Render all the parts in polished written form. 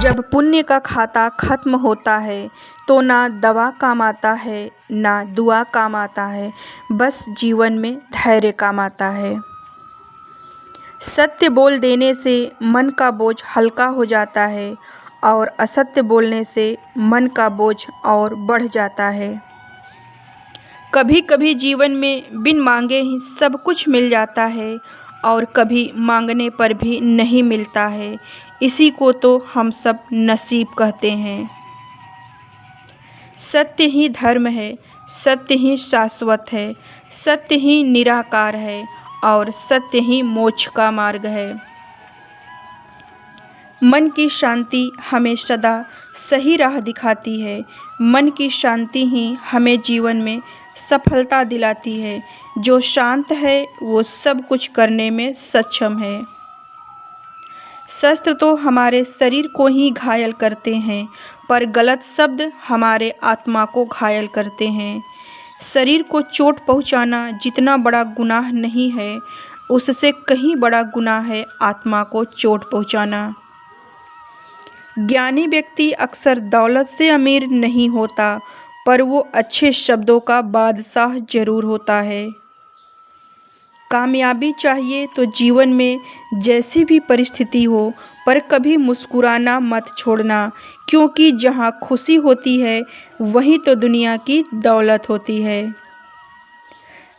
जब पुण्य का खाता खत्म होता है तो ना दवा काम आता है ना दुआ काम आता है, बस जीवन में धैर्य काम आता है। सत्य बोल देने से मन का बोझ हल्का हो जाता है और असत्य बोलने से मन का बोझ और बढ़ जाता है। कभी कभी जीवन में बिन मांगे ही सब कुछ मिल जाता है और कभी मांगने पर भी नहीं मिलता है। इसी को तो हम सब नसीब कहते हैं। सत्य ही धर्म है, सत्य ही शाश्वत है, सत्य ही निराकार है और सत्य ही मोक्ष का मार्ग है। मन की शांति हमें सदा सही राह दिखाती है। मन की शांति ही हमें जीवन में सफलता दिलाती है। जो शांत है वो सब कुछ करने में सक्षम है। शस्त्र तो हमारे शरीर को ही घायल करते हैं, पर गलत शब्द हमारे आत्मा को घायल करते हैं। शरीर को चोट पहुंचाना जितना बड़ा गुनाह नहीं है, उससे कहीं बड़ा गुनाह है आत्मा को चोट पहुंचाना। ज्ञानी व्यक्ति अक्सर दौलत से अमीर नहीं होता, पर वो अच्छे शब्दों का बादशाह जरूर होता है। कामयाबी चाहिए तो जीवन में जैसी भी परिस्थिति हो, पर कभी मुस्कुराना मत छोड़ना, क्योंकि जहाँ खुशी होती है वहीं तो दुनिया की दौलत होती है।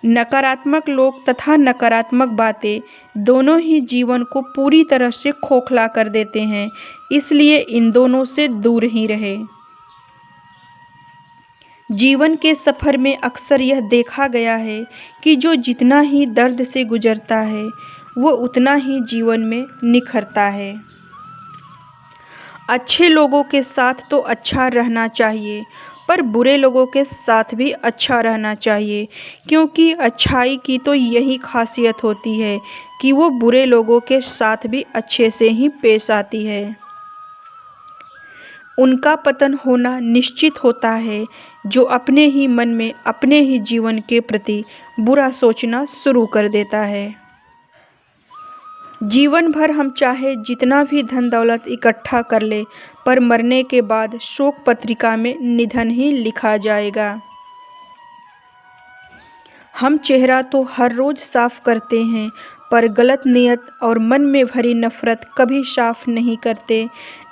नकारात्मक लोग तथा नकारात्मक बातें दोनों ही जीवन को पूरी तरह से खोखला कर देते हैं, इसलिए इन दोनों से दूर ही रहे। जीवन के सफ़र में अक्सर यह देखा गया है कि जो जितना ही दर्द से गुजरता है वो उतना ही जीवन में निखरता है। अच्छे लोगों के साथ तो अच्छा रहना चाहिए, पर बुरे लोगों के साथ भी अच्छा रहना चाहिए, क्योंकि अच्छाई की तो यही खासियत होती है कि वो बुरे लोगों के साथ भी अच्छे से ही पेश आती है। उनका पतन होना निश्चित होता है जो अपने ही मन में अपने ही जीवन के प्रति बुरा सोचना शुरू कर देता है। जीवन भर हम चाहे जितना भी धन दौलत इकट्ठा कर ले, पर मरने के बाद शोक पत्रिका में निधन ही लिखा जाएगा। हम चेहरा तो हर रोज साफ करते हैं, पर गलत नियत और मन में भरी नफरत कभी साफ नहीं करते,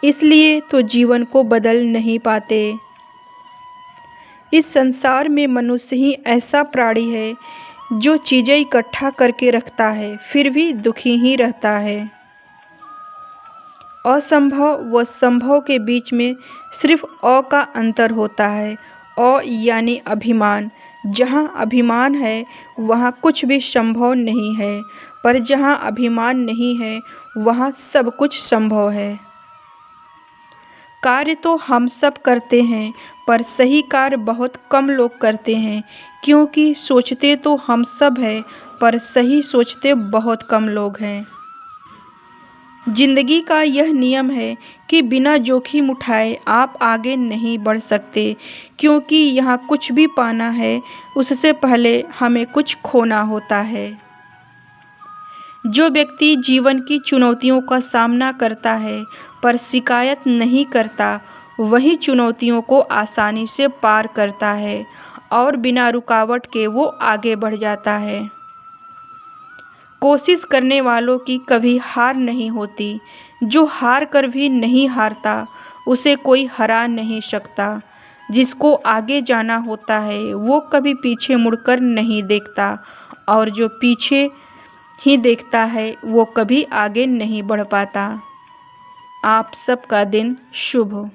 इसलिए तो जीवन को बदल नहीं पाते। इस संसार में मनुष्य ही ऐसा प्राणी है जो चीज़ें इकट्ठा करके रखता है फिर भी दुखी ही रहता है। असंभव व संभव के बीच में सिर्फ अ का अंतर होता है। अ यानी अभिमान। जहाँ अभिमान है वहाँ कुछ भी संभव नहीं है, पर जहाँ अभिमान नहीं है वहाँ सब कुछ संभव है। कार्य तो हम सब करते हैं, पर सही कार्य बहुत कम लोग करते हैं, क्योंकि सोचते तो हम सब हैं, पर सही सोचते बहुत कम लोग हैं। जिंदगी का यह नियम है कि बिना जोखिम उठाए आप आगे नहीं बढ़ सकते, क्योंकि यहाँ कुछ भी पाना है उससे पहले हमें कुछ खोना होता है। जो व्यक्ति जीवन की चुनौतियों का सामना करता है पर शिकायत नहीं करता, वही चुनौतियों को आसानी से पार करता है और बिना रुकावट के वो आगे बढ़ जाता है। कोशिश करने वालों की कभी हार नहीं होती। जो हार कर भी नहीं हारता उसे कोई हरा नहीं सकता। जिसको आगे जाना होता है वो कभी पीछे मुड़कर नहीं देखता, और जो पीछे ही देखता है वो कभी आगे नहीं बढ़ पाता। आप सबका दिन शुभ हो।